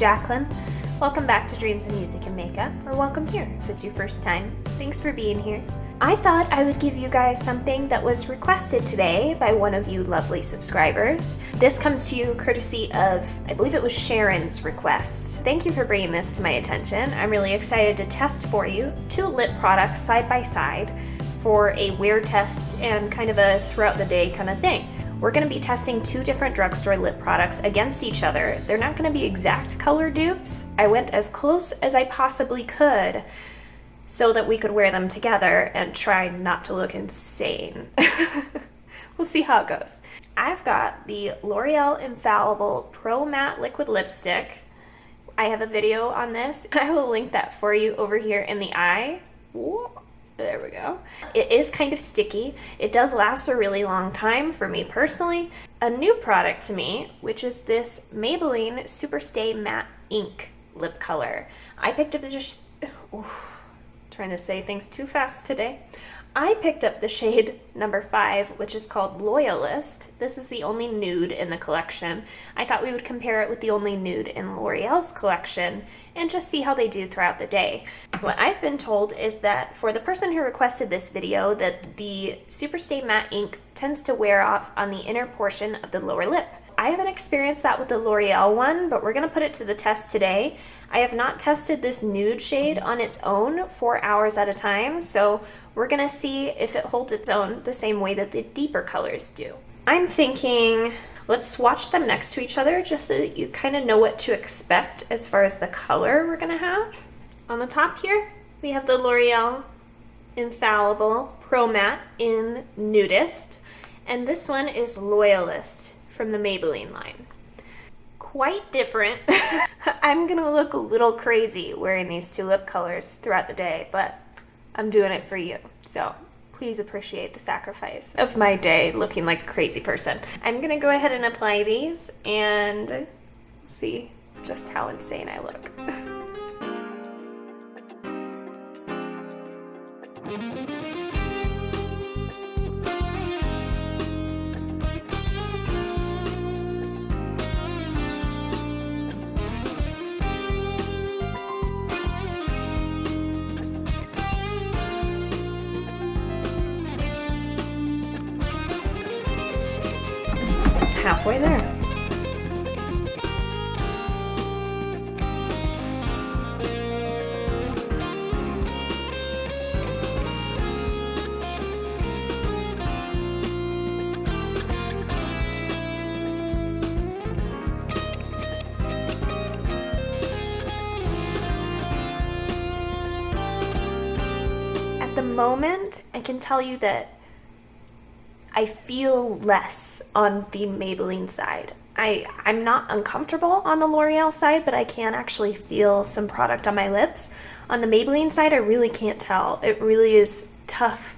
Jacqueline. Welcome back to Dreams of Music and Makeup, or welcome here if it's your first time. Thanks for being here. I thought I would give you guys something that was requested today by one of you lovely subscribers. This comes to you courtesy of, I believe it was Sharon's request. Thank you for bringing this to my attention. I'm really excited to test for you 2 lip products side by side for a wear test and kind of a throughout the day kind of thing. We're going to be testing 2 different drugstore lip products against each other. They're not going to be exact color dupes. I went as close as I possibly could so that we could wear them together and try not to look insane. We'll see how it goes. I've got the L'Oreal Infallible Pro Matte Liquid Lipstick. I have a video on this. I will link that for you over here in the eye. Whoa. There we go. It is kind of sticky. It does last a really long time for me personally. A new product to me, which is this Maybelline Superstay Matte Ink lip color. I picked up trying to say things too fast today. I picked up the shade number 5, which is called Loyalist. This is the only nude in the collection. I thought we would compare it with the only nude in L'Oreal's collection and just see how they do throughout the day. What I've been told is that for the person who requested this video, that the Superstay Matte Ink tends to wear off on the inner portion of the lower lip. I haven't experienced that with the L'Oreal one, but we're going to put it to the test today. I have not tested this nude shade on its own 4 hours at a time, so we're going to see if it holds its own the same way that the deeper colors do. I'm thinking let's swatch them next to each other just so that you kind of know what to expect as far as the color we're going to have. On the top here, we have the L'Oreal Infallible Pro Matte in Nudist, and this one is Loyalist from the Maybelline line. Quite different. I'm gonna look a little crazy wearing these 2 lip colors throughout the day, but I'm doing it for you, so please appreciate the sacrifice of my day looking like a crazy person. I'm gonna go ahead and apply these and see just how insane I look. Halfway there. At the moment, I can tell you that I feel less on the Maybelline side. I'm not uncomfortable on the L'Oreal side, but I can actually feel some product on my lips. On the Maybelline side, I really can't tell. It really is tough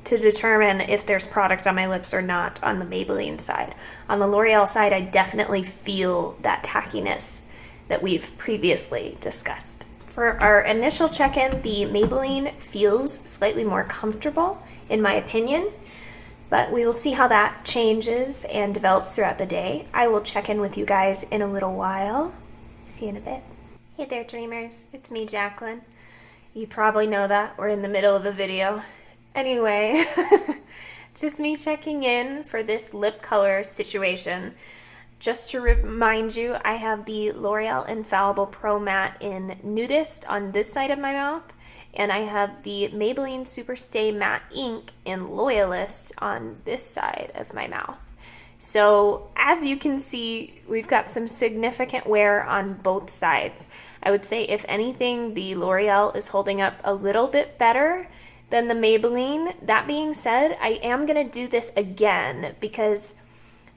to determine if there's product on my lips or not on the Maybelline side. On the L'Oreal side, I definitely feel that tackiness that we've previously discussed. For our initial check-in, the Maybelline feels slightly more comfortable, in my opinion. But we will see how that changes and develops throughout the day. I will check in with you guys in a little while. See you in a bit. Hey there, dreamers. It's me, Jacqueline. You probably know that. We're in the middle of a video. Anyway, just me checking in for this lip color situation. Just to remind you, I have the L'Oreal Infallible Pro Matte in Nudist on this side of my mouth. And I have the Maybelline Superstay Matte Ink in Loyalist on this side of my mouth. So as you can see, we've got some significant wear on both sides. I would say if anything, the L'Oreal is holding up a little bit better than the Maybelline. That being said, I am going to do this again because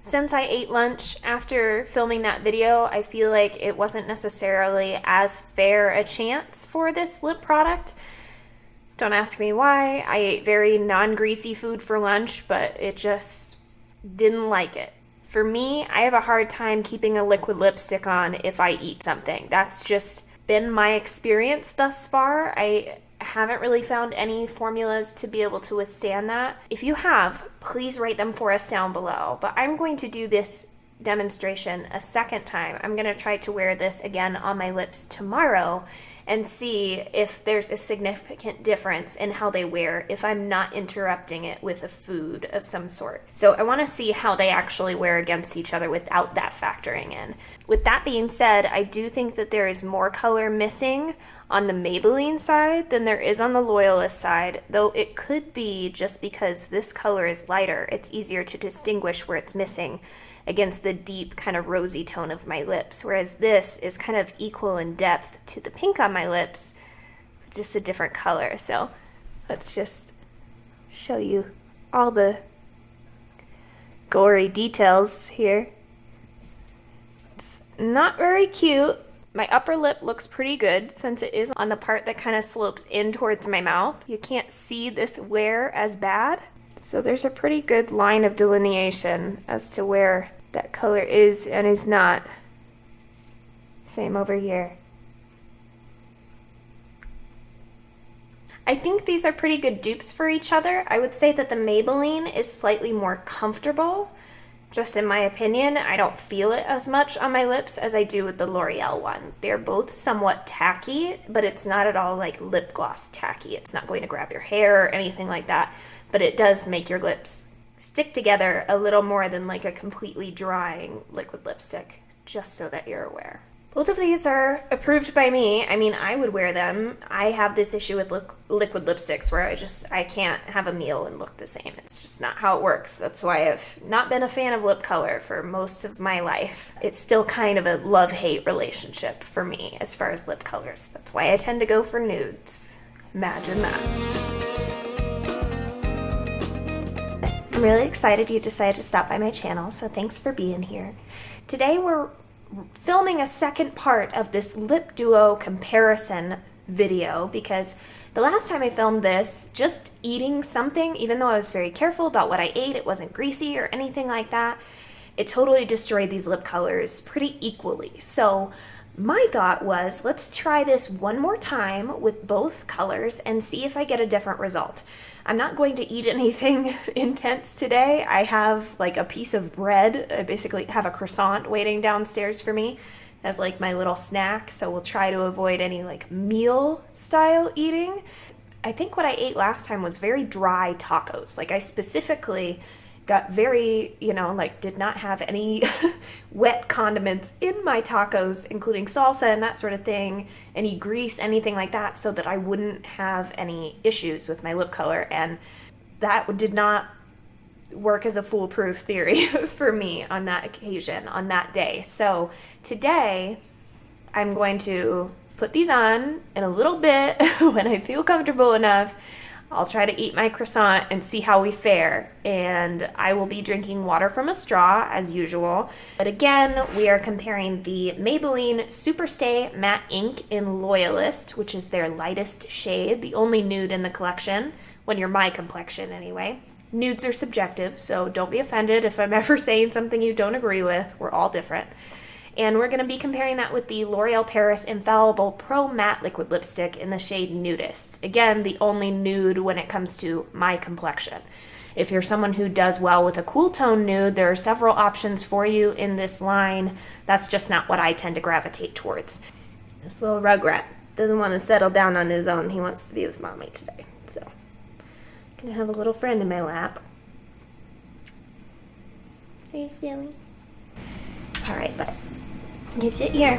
since I ate lunch after filming that video, I feel like it wasn't necessarily as fair a chance for this lip product. Don't ask me why. I ate very non-greasy food for lunch, but it just didn't like it. For me, I have a hard time keeping a liquid lipstick on if I eat something. That's just been my experience thus far. I haven't really found any formulas to be able to withstand that. If you have, please write them for us down below. But I'm going to do this demonstration a second time. I'm going to try to wear this again on my lips tomorrow and see if there's a significant difference in how they wear if I'm not interrupting it with a food of some sort. So I want to see how they actually wear against each other without that factoring in. With that being said, I do think that there is more color missing on the Maybelline side than there is on the Loyalist side, though it could be just because this color is lighter. It's easier to distinguish where it's missing against the deep kind of rosy tone of my lips, whereas this is kind of equal in depth to the pink on my lips, just a different color. So let's just show you all the gory details here. It's not very cute. My upper lip looks pretty good since it is on the part that kind of slopes in towards my mouth. You can't see this wear as bad. So there's a pretty good line of delineation as to where that color is and is not. Same over here. I think these are pretty good dupes for each other. I would say that the Maybelline is slightly more comfortable, just in my opinion. I don't feel it as much on my lips as I do with the L'Oreal one. They're both somewhat tacky, but it's not at all like lip gloss tacky. It's not going to grab your hair or anything like that, but it does make your lips stick together a little more than like a completely drying liquid lipstick, just so that you're aware. Both of these are approved by me. I mean, I would wear them. I have this issue with liquid lipsticks where I can't have a meal and look the same. It's just not how it works. That's why I've not been a fan of lip color for most of my life. It's still kind of a love-hate relationship for me as far as lip colors. That's why I tend to go for nudes. Imagine that. I'm really excited you decided to stop by my channel, so thanks for being here. Today we're filming a second part of this lip duo comparison video because the last time I filmed this, just eating something, even though I was very careful about what I ate, it wasn't greasy or anything like that, it totally destroyed these lip colors pretty equally. So my thought was, let's try this one more time with both colors and see if I get a different result. I'm not going to eat anything intense today. I have like a piece of bread. I basically have a croissant waiting downstairs for me as like my little snack. So we'll try to avoid any like meal style eating. I think what I ate last time was very dry tacos. Like I specifically got very, like did not have any wet condiments in my tacos, including salsa and that sort of thing, any grease, anything like that, so that I wouldn't have any issues with my lip color. And that did not work as a foolproof theory for me on that occasion, on that day. So today I'm going to put these on in a little bit when I feel comfortable enough. I'll try to eat my croissant and see how we fare, and I will be drinking water from a straw as usual. But again, we are comparing the Maybelline Superstay Matte Ink in Loyalist, which is their lightest shade, the only nude in the collection, when you're my complexion anyway. Nudes are subjective, so don't be offended if I'm ever saying something you don't agree with. We're all different. And we're going to be comparing that with the L'Oreal Paris Infallible Pro Matte Liquid Lipstick in the shade Nudist. Again, the only nude when it comes to my complexion. If you're someone who does well with a cool tone nude, there are several options for you in this line. That's just not what I tend to gravitate towards. This little rugrat doesn't want to settle down on his own. He wants to be with mommy today. So, I'm going to have a little friend in my lap. Are you silly? All right, bud. You sit here.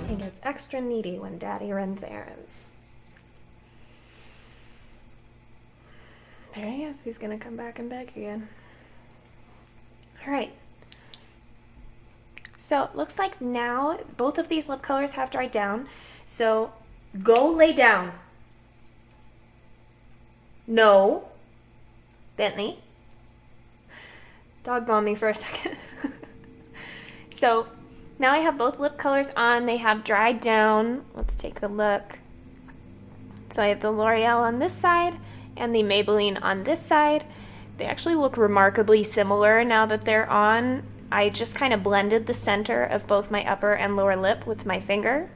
He gets extra needy when Daddy runs errands. There he is. He's going to come back and beg again. All right. So it looks like now both of these lip colors have dried down. So go lay down. No. Bentley. Dog bomb me for a second. So now I have both lip colors on. They have dried down. Let's take a look. So I have the L'Oreal on this side and the Maybelline on this side. They actually look remarkably similar now that they're on. I just kind of blended the center of both my upper and lower lip with my finger.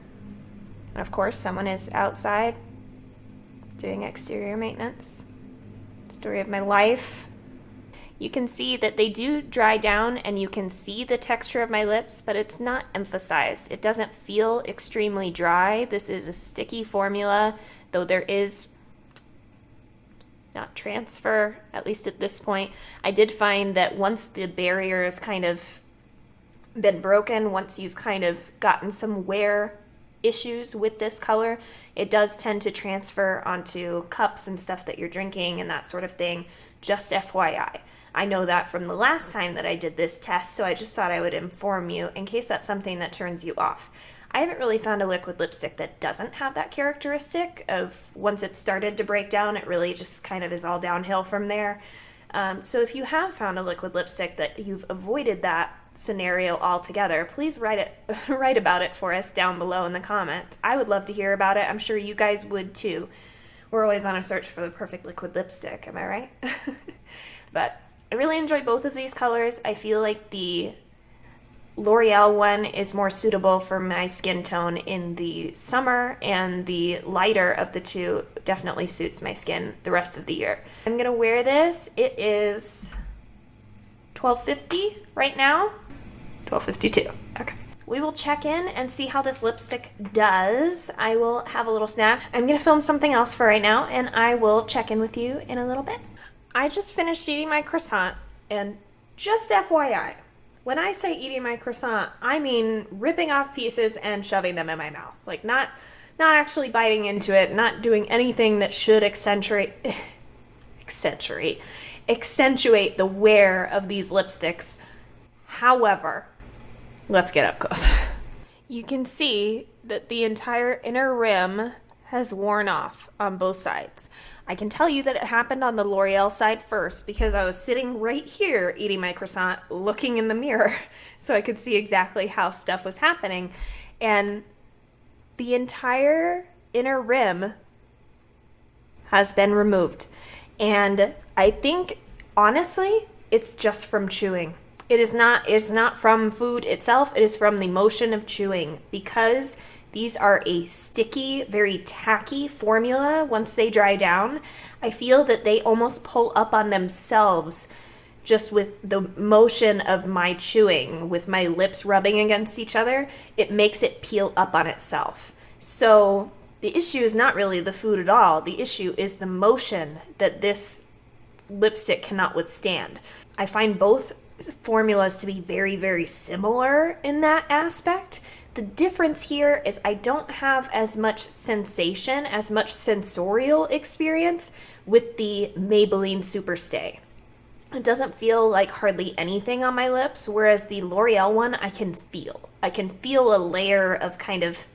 And of course, someone is outside doing exterior maintenance. Story of my life. You can see that they do dry down and you can see the texture of my lips, but it's not emphasized. It doesn't feel extremely dry. This is a sticky formula, though there is not transfer, at least at this point. I did find that once the barrier has kind of been broken, once you've kind of gotten some wear issues with this color, it does tend to transfer onto cups and stuff that you're drinking and that sort of thing. Just FYI. I know that from the last time that I did this test, so I just thought I would inform you in case that's something that turns you off. I haven't really found a liquid lipstick that doesn't have that characteristic of once it started to break down, it really just kind of is all downhill from there. So if you have found a liquid lipstick that you've avoided that scenario altogether, please write about it for us down below in the comments. I would love to hear about it. I'm sure you guys would too. We're always on a search for the perfect liquid lipstick, am I right? But I really enjoy both of these colors. I feel like the L'Oreal one is more suitable for my skin tone in the summer, and the lighter of the two definitely suits my skin the rest of the year. I'm gonna wear this. It is $12.50 right now. $12.52. Okay. We will check in and see how this lipstick does. I will have a little snack. I'm gonna film something else for right now, and I will check in with you in a little bit. I just finished eating my croissant, and just FYI, when I say eating my croissant, I mean ripping off pieces and shoving them in my mouth. Like not actually biting into it, not doing anything that should accentuate the wear of these lipsticks. However, let's get up close. You can see that the entire inner rim has worn off on both sides. I can tell you that it happened on the L'Oreal side first because I was sitting right here eating my croissant, looking in the mirror so I could see exactly how stuff was happening. And the entire inner rim has been removed. And I think, honestly, it's just from chewing. It's not from food itself, it is from the motion of chewing, because these are a sticky, very tacky formula. Once they dry down, I feel that they almost pull up on themselves just with the motion of my chewing, with my lips rubbing against each other. It makes it peel up on itself. So the issue is not really the food at all. The issue is the motion that this lipstick cannot withstand. I find both formulas to be very, very similar in that aspect. The difference here is I don't have as much sensation, as much sensorial experience with the Maybelline Superstay. It doesn't feel like hardly anything on my lips, whereas the L'Oreal one I can feel. I can feel a layer of kind of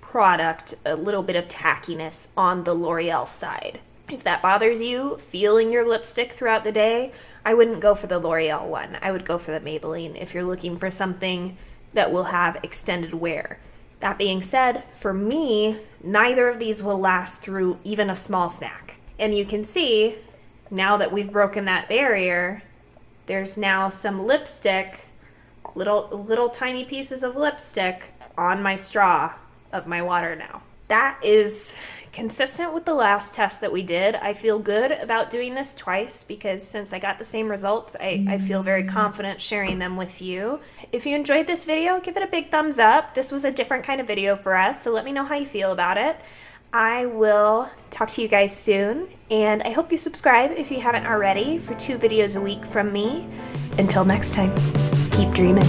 product, a little bit of tackiness on the L'Oreal side. If that bothers you, feeling your lipstick throughout the day, I wouldn't go for the L'Oreal one. I would go for the Maybelline if you're looking for something that will have extended wear. That being said, for me, neither of these will last through even a small snack. And you can see, now that we've broken that barrier, there's now some lipstick, little tiny pieces of lipstick on my straw of my water now. That is consistent with the last test that we did. I feel good about doing this twice because since I got the same results, I feel very confident sharing them with you. If you enjoyed this video, give it a big thumbs up. This was a different kind of video for us, so let me know how you feel about it. I will talk to you guys soon, and I hope you subscribe if you haven't already for 2 videos a week from me. Until next time, keep dreaming.